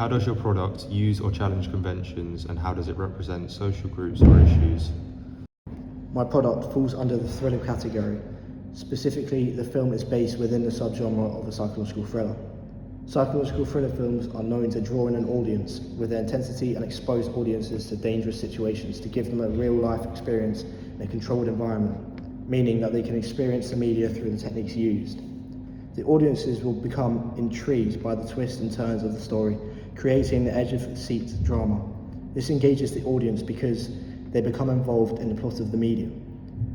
How does your product use or challenge conventions, and how does it represent social groups or issues? My product falls under the thriller category. Specifically, the film is based within the subgenre of a psychological thriller. Psychological thriller films are known to draw in an audience with their intensity and expose audiences to dangerous situations to give them a real-life experience in a controlled environment, meaning that they can experience the media through the techniques used. The audiences will become intrigued by the twists and turns of the story, creating the edge-of-seat drama. This engages the audience because they become involved in the plot of the media.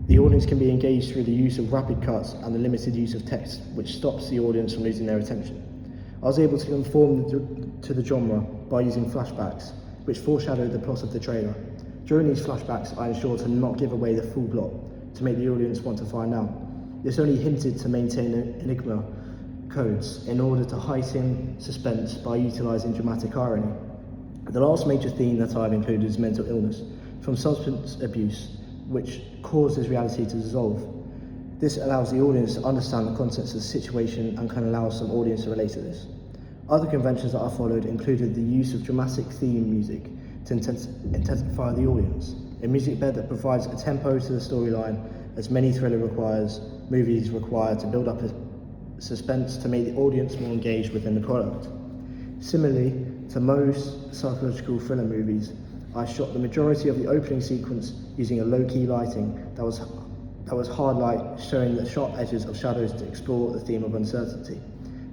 The audience can be engaged through the use of rapid cuts and the limited use of text, which stops the audience from losing their attention. I was able to conform to the genre by using flashbacks, which foreshadowed the plot of the trailer. During these flashbacks, I ensured to not give away the full plot, to make the audience want to find out. This only hinted to maintain enigma codes in order to heighten suspense by utilising dramatic irony. The last major theme that I've included is mental illness, from substance abuse, which causes reality to dissolve. This allows the audience to understand the context of the situation and can allow some audience to relate to this. Other conventions that I followed included the use of dramatic theme music to intensify the audience, a music bed that provides a tempo to the storyline, as many thriller movies require to build up a suspense to make the audience more engaged within the product. Similarly to most psychological thriller movies, I shot the majority of the opening sequence using a low-key lighting that was hard light, showing the sharp edges of shadows to explore the theme of uncertainty.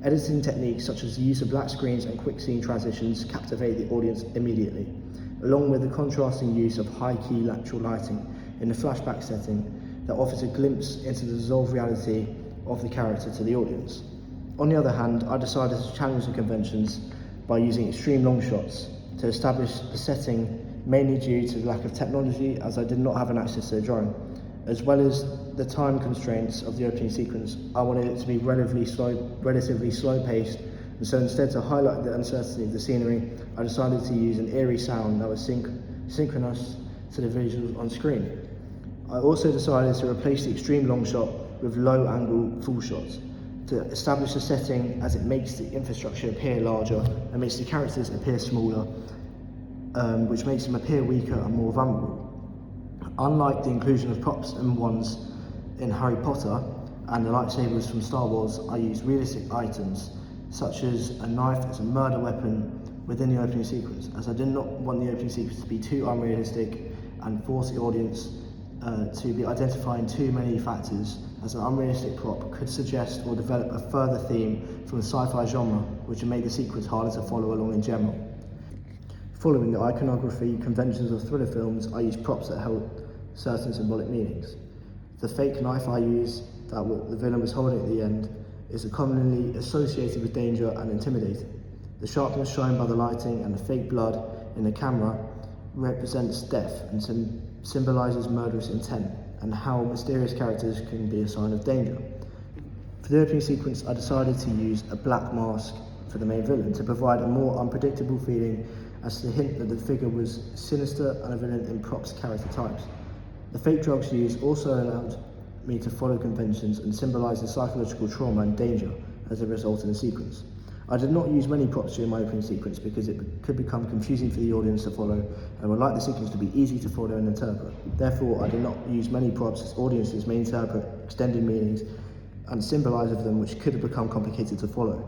Editing techniques such as the use of black screens and quick scene transitions captivate the audience immediately, along with the contrasting use of high-key natural lighting in the flashback setting that offers a glimpse into the dissolved reality of the character to the audience. On the other hand, I decided to challenge the conventions by using extreme long shots to establish the setting, mainly due to the lack of technology, as I did not have an access to a drone. As well as the time constraints of the opening sequence, I wanted it to be relatively slow paced, and so instead to highlight the uncertainty of the scenery, I decided to use an eerie sound that was synchronous to the visuals on screen. I also decided to replace the extreme long shot with low angle full shots to establish the setting, as it makes the infrastructure appear larger and makes the characters appear smaller, which makes them appear weaker and more vulnerable. Unlike the inclusion of props and wands in Harry Potter and the lightsabers from Star Wars, I used realistic items such as a knife as a murder weapon within the opening sequence, as I did not want the opening sequence to be too unrealistic and force the audience to be identifying too many factors, as an unrealistic prop could suggest or develop a further theme from the sci-fi genre, which would make the sequence harder to follow along in general. Following the iconography conventions of thriller films, I use props that held certain symbolic meanings. The fake knife I use, that the villain was holding at the end, is commonly associated with danger and intimidating. The sharpness shown by the lighting and the fake blood in the camera represents death and symbolises murderous intent, and how mysterious characters can be a sign of danger. For the opening sequence, I decided to use a black mask for the main villain to provide a more unpredictable feeling, as to hint that the figure was sinister and a villain in props character types. The fake drugs used also allowed me to follow conventions and symbolise the psychological trauma and danger as a result of the sequence. I did not use many props during my opening sequence because it could become confusing for the audience to follow, and would like the sequence to be easy to follow and interpret. Therefore, I did not use many props, as audiences may interpret extended meanings and symbolise of them, which could have become complicated to follow.